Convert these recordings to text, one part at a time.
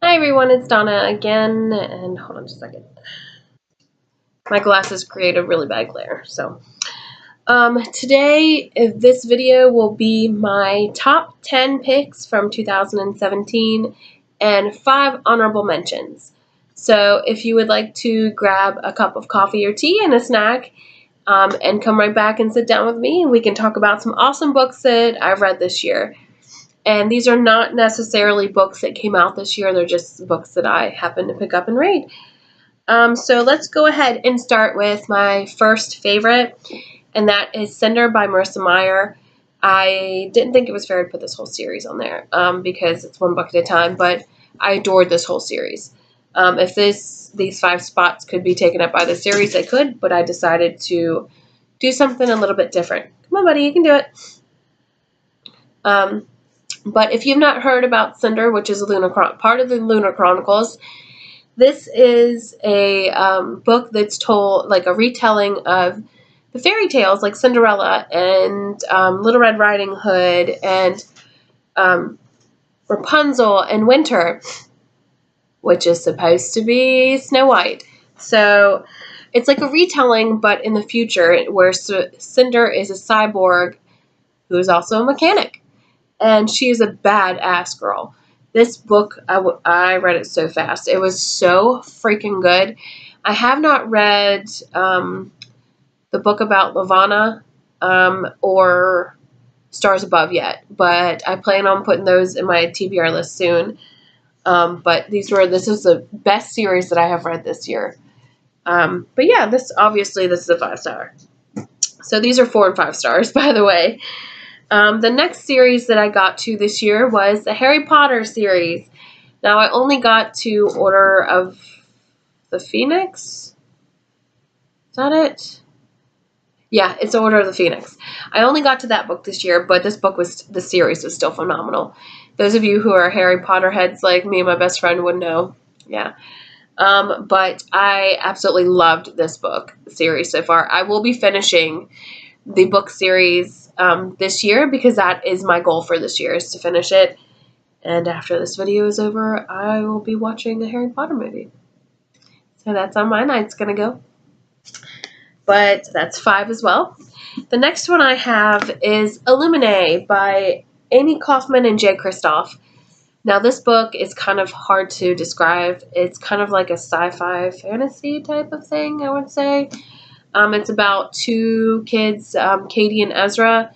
Hi everyone, it's Donna again, and hold on just a second. My glasses create a really bad glare, so. Today, this video will be my top 10 picks from 2017 and 5 honorable mentions. So if you would like to grab a cup of coffee or tea and a snack, and come right back and sit down with me, and we can talk about some awesome books that I've read this year. And these are not necessarily books that came out this year. They're just books that I happened to pick up and read. So let's go ahead and start with my first favorite, and that is Cinder by Marissa Meyer. I didn't think it was fair to put this whole series on there because it's one book at a time, but I adored this whole series. If these 5 spots could be taken up by the series, I could, but I decided to do something a little bit different. Come on, buddy, you can do it. But if you've not heard about Cinder, which is part of the Lunar Chronicles, this is a book that's told like a retelling of the fairy tales like Cinderella and Little Red Riding Hood and Rapunzel and Winter, which is supposed to be Snow White. So it's like a retelling, but in the future, where Cinder is a cyborg who is also a mechanic. And she is a badass girl. This book, I read it so fast. It was so freaking good. I have not read the book about Lavana or Stars Above yet, but I plan on putting those in my TBR list soon. But this is the best series that I have read this year. But yeah, this is a 5-star. So these are 4 and 5 stars, by the way. The next series that I got to this year was the Harry Potter series. Now, I only got to Order of the Phoenix. Is that it? Yeah, it's Order of the Phoenix. I only got to that book this year, but the series was still phenomenal. Those of you who are Harry Potter heads like me and my best friend would know. Yeah. But I absolutely loved this book series so far. I will be finishing the book series this year because that is my goal for this year, is to finish it. And after this video is over, I will be watching a Harry Potter movie. So that's how my night's going to go. But that's 5 as well. The next one I have is Illuminati by Amy Kaufman and Jay Kristoff. Now, this book is kind of hard to describe. It's kind of like a sci-fi fantasy type of thing, I would say. It's about 2 kids, Katie and Ezra,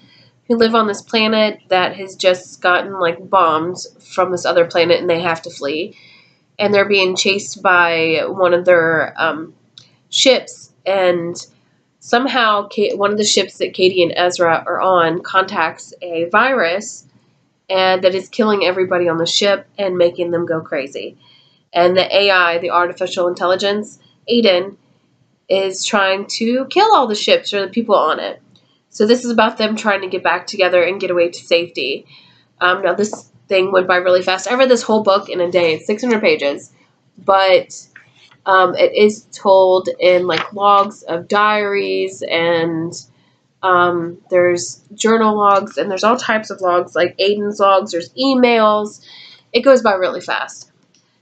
who live on this planet that has just gotten like bombed from this other planet, and they have to flee. And they're being chased by one of their ships, and somehow one of the ships that Katie and Ezra are on contacts a virus, and that is killing everybody on the ship and making them go crazy. And the AI, the artificial intelligence, Aiden, is trying to kill all the ships or the people on it. So this is about them trying to get back together and get away to safety. Now, this thing went by really fast. I read this whole book in a day. It's 600 pages. But it is told in like logs of diaries, and there's journal logs, and there's all types of logs, like Aiden's logs, there's emails. It goes by really fast.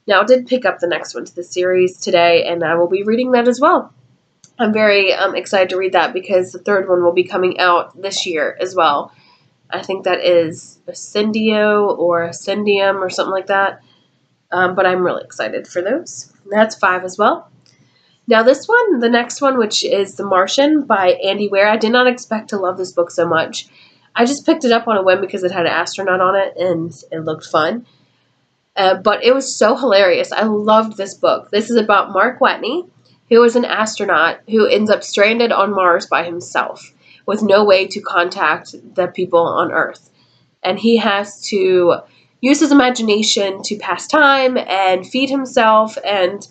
Now, I did pick up the next one to the series today, and I will be reading that as well. I'm very excited to read that because the 3rd one will be coming out this year as well. I think that is Ascendio or Ascendium or something like that. But I'm really excited for those. That's 5 as well. Now this one, the next one, which is The Martian by Andy Weir. I did not expect to love this book so much. I just picked it up on a whim because it had an astronaut on it and it looked fun. But it was so hilarious. I loved this book. This is about Mark Watney, who is an astronaut who ends up stranded on Mars by himself with no way to contact the people on Earth. And he has to use his imagination to pass time and feed himself, and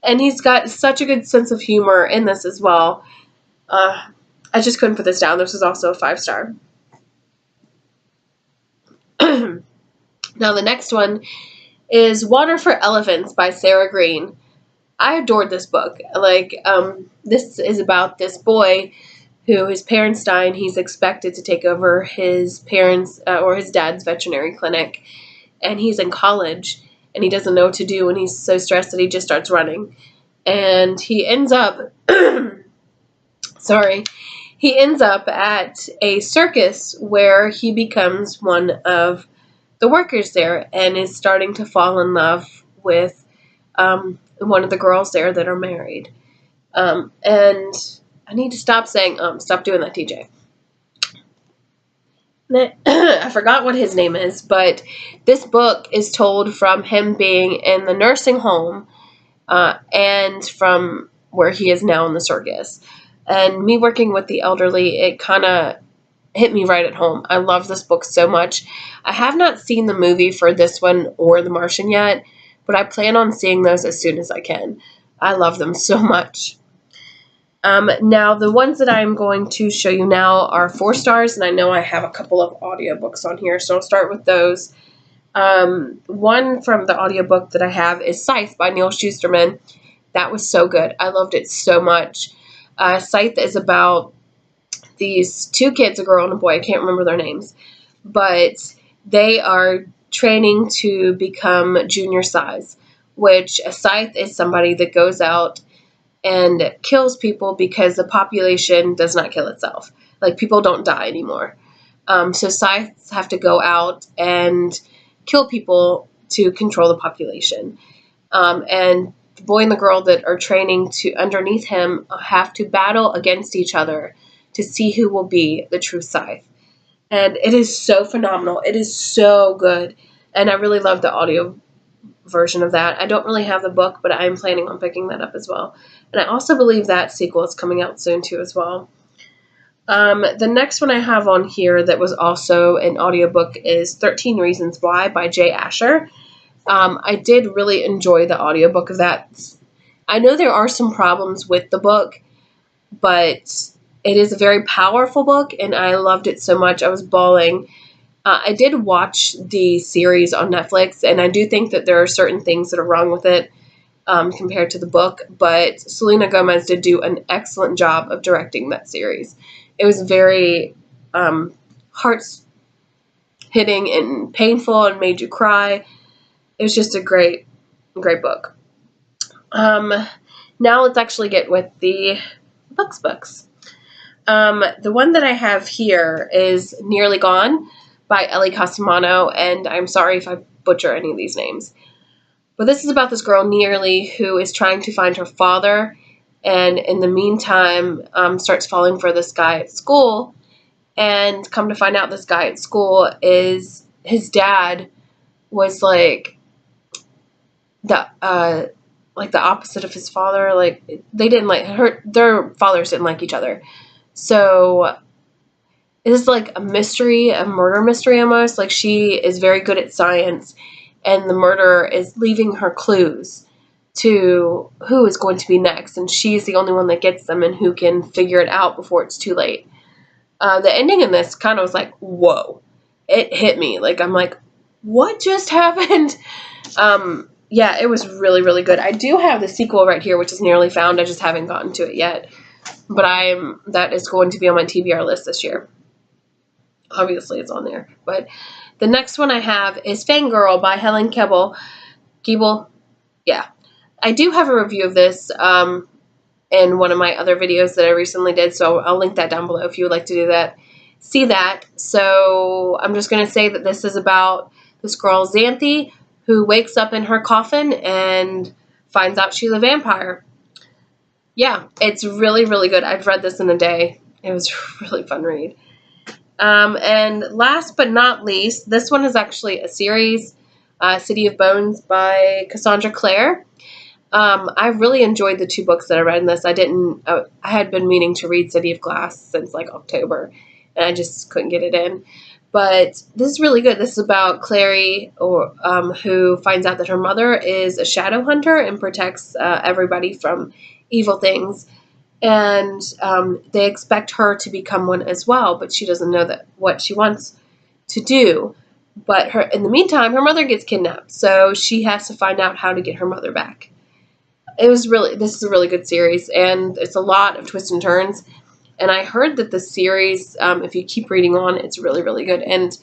he's got such a good sense of humor in this as well. I just couldn't put this down. This is also a 5-star. Now the next one is Water for Elephants by Sarah Green. I adored this book. This is about this boy who his parents die, and he's expected to take over his parents' or his dad's veterinary clinic, and he's in college, and he doesn't know what to do, and he's so stressed that he just starts running. And he ends up, sorry, he ends up at a circus where he becomes one of the workers there and is starting to fall in love with one of the girls there that are married. And I need to stop saying, stop doing that, TJ. I forgot what his name is, but this book is told from him being in the nursing home and from where he is now in the circus. And me working with the elderly, it kind of hit me right at home. I love this book so much. I have not seen the movie for this one or The Martian yet, but I plan on seeing those as soon as I can. I love them so much. Now, the ones that I'm going to show you now are 4 stars, and I know I have a couple of audiobooks on here, so I'll start with those. One from the audiobook that I have is Scythe by Neil Shusterman. That was so good. I loved it so much. Scythe is about these 2 kids, a girl and a boy. I can't remember their names, but they are training to become junior size, which a scythe is somebody that goes out and kills people because the population does not kill itself. Like, people don't die anymore. So scythes have to go out and kill people to control the population. And the boy and the girl that are training to underneath him have to battle against each other to see who will be the true scythe. And it is so phenomenal. It is so good. And I really love the audio version of that. I don't really have the book, but I'm planning on picking that up as well. And I also believe that sequel is coming out soon too as well. The next one I have on here that was also an audiobook is 13 Reasons Why by Jay Asher. I did really enjoy the audiobook of that. I know there are some problems with the book, but it is a very powerful book, and I loved it so much. I was bawling. I did watch the series on Netflix, and I do think that there are certain things that are wrong with it compared to the book, but Selena Gomez did do an excellent job of directing that series. It was very heart-hitting and painful and made you cry. It was just a great, great book. Now let's actually get with the books. The one that I have here is Nearly Gone by Ellie Cosimano, and I'm sorry if I butcher any of these names. But this is about this girl, Nearly, who is trying to find her father, and in the meantime starts falling for this guy at school, and come to find out this guy at school is his dad was like the opposite of his father. Like, they didn't like her, their fathers didn't like each other. So it is like a mystery, a murder mystery almost. Like, she is very good at science, and the murderer is leaving her clues to who is going to be next, and she's the only one that gets them and who can figure it out before it's too late. The ending in this kind of was like, whoa. It hit me. Like, I'm like, what just happened? Yeah, it was really, really good. I do have the sequel right here, which is Nearly Found. I just haven't gotten to it yet. But that is going to be on my TBR list this year. Obviously, it's on there. But the next one I have is Fangirl by Helen Keble. Yeah. I do have a review of this in one of my other videos that I recently did, so I'll link that down below if you would like to do that. See that. So I'm just going to say that this is about this girl, Xanthi, who wakes up in her coffin and finds out she's a vampire. Yeah, it's really, really good. I've read this in a day. It was a really fun read. And last but not least, this one is actually a series, City of Bones by Cassandra Clare. I really enjoyed the 2 books that I read in this. I had been meaning to read City of Glass since like October, and I just couldn't get it in. But this is really good. This is about Clary, who finds out that her mother is a shadow hunter and protects everybody from evil things. And they expect her to become one as well, but she doesn't know what she wants to do. But in the meantime, her mother gets kidnapped, so she has to find out how to get her mother back. This is a really good series, and it's a lot of twists and turns. And I heard that the series, if you keep reading on, it's really, really good. And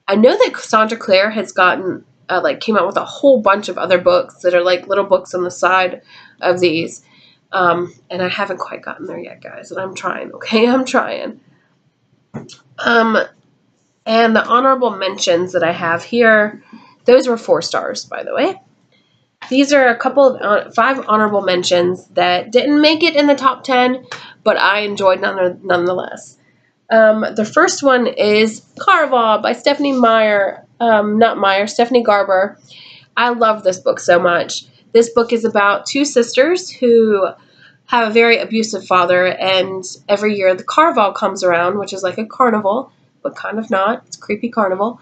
I know that Cassandra Clare has gotten like came out with a whole bunch of other books that are like little books on the side of these. And I haven't quite gotten there yet, guys, and I'm trying, okay? I'm trying. And the honorable mentions that I have here, those were 4 stars, by the way. These are a couple of 5 honorable mentions that didn't make it in the top 10, but I enjoyed nonetheless. The first one is Caraval by Stephanie Stephanie Garber. I love this book so much. This book is about 2 sisters who have a very abusive father, and every year the Caraval comes around, which is like a carnival, but kind of not. It's a creepy carnival.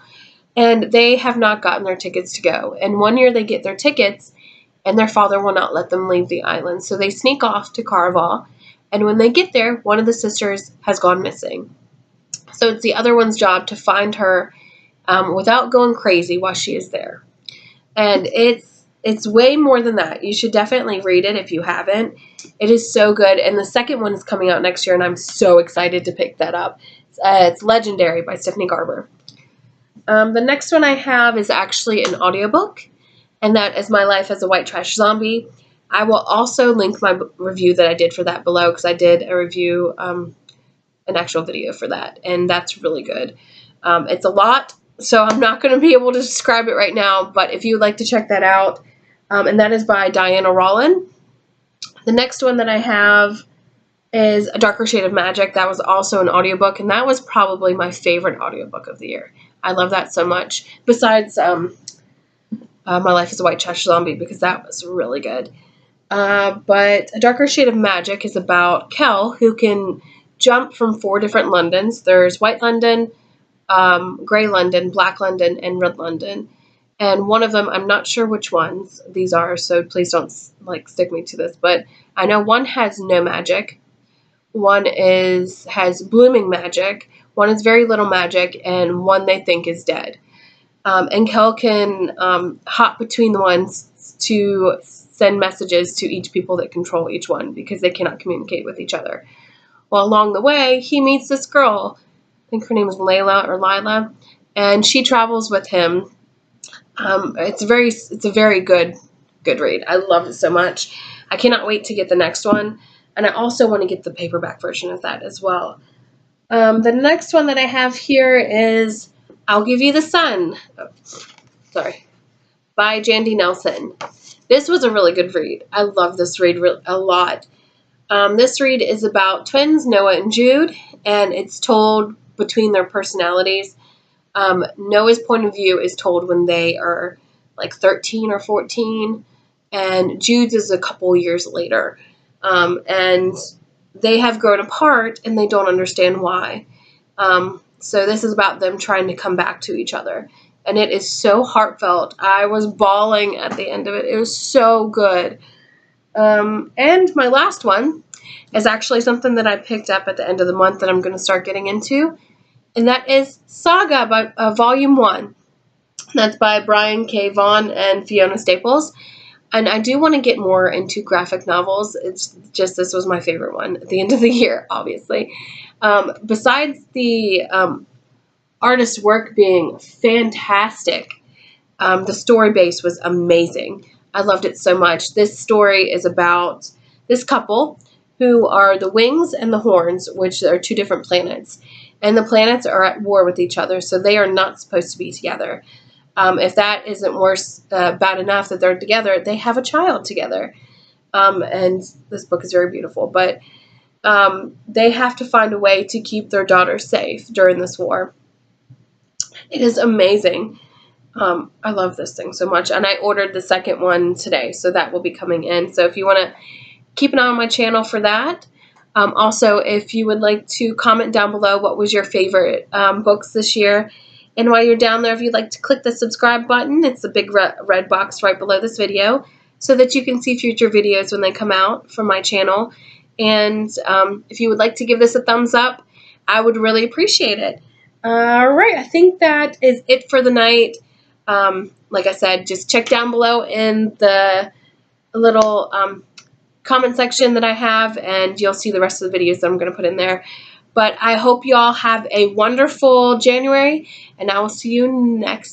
And they have not gotten their tickets to go. And one year they get their tickets, and their father will not let them leave the island. So they sneak off to Caraval, and when they get there, one of the sisters has gone missing. So it's the other one's job to find her without going crazy while she is there. And it's way more than that. You should definitely read it if you haven't. It is so good. And the second one is coming out next year, and I'm so excited to pick that up. It's Legendary by Stephanie Garber. The next one I have is actually an audiobook, and that is My Life as a White Trash Zombie. I will also link my review that I did for that below, because I did a review, an actual video for that, and that's really good. It's a lot, so I'm not going to be able to describe it right now, but if you would like to check that out, and that is by Diana Rollin. The next one that I have is A Darker Shade of Magic. That was also an audiobook, and that was probably my favorite audiobook of the year. I love that so much, besides My Life as a White Trash Zombie, because that was really good. But A Darker Shade of Magic is about Kel, who can jump from 4 different Londons. There's White London, Grey London, Black London, and Red London. And one of them, I'm not sure which ones these are, so please don't stick me to this, but I know one has no magic, one has blooming magic, one is very little magic, and one they think is dead. And Kel can hop between the ones to send messages to each people that control each one, because they cannot communicate with each other. Well, along the way, he meets this girl. I think her name is Layla or Lila, and she travels with him. It's a very good read. I love it so much. I cannot wait to get the next one, and I also want to get the paperback version of that as well. The next one that I have here is I'll Give You the Sun. By Jandy Nelson. This was a really good read. I love this read a lot. This read is about twins, Noah and Jude, and it's told between their personalities. Noah's point of view is told when they are like 13 or 14, and Jude's is a couple years later. And they have grown apart, and they don't understand why. So this is about them trying to come back to each other. And it is so heartfelt. I was bawling at the end of it. It was so good. And my last one is actually something that I picked up at the end of the month that I'm going to start getting into. And that is Saga by Volume 1. That's by Brian K. Vaughan and Fiona Staples. And I do want to get more into graphic novels. It's just this was my favorite one at the end of the year, obviously. Besides the artist's work being fantastic, the story base was amazing. I loved it so much. This story is about this couple who are the Wings and the Horns, which are 2 different planets. And the planets are at war with each other, so they are not supposed to be together. If that isn't bad enough that they're together, they have a child together. And this book is very beautiful. But they have to find a way to keep their daughter safe during this war. It is amazing. I love this thing so much. And I ordered the second one today, so that will be coming in. So if you want to keep an eye on my channel for that. Also, if you would like to comment down below what was your favorite books this year. And while you're down there, if you'd like to click the subscribe button, it's the big red box right below this video, so that you can see future videos when they come out from my channel. And if you would like to give this a thumbs up, I would really appreciate it. Alright, I think that is it for the night. Like I said, just check down below in the little comment section that I have, and you'll see the rest of the videos that I'm going to put in there. But I hope you all have a wonderful January, and I will see you next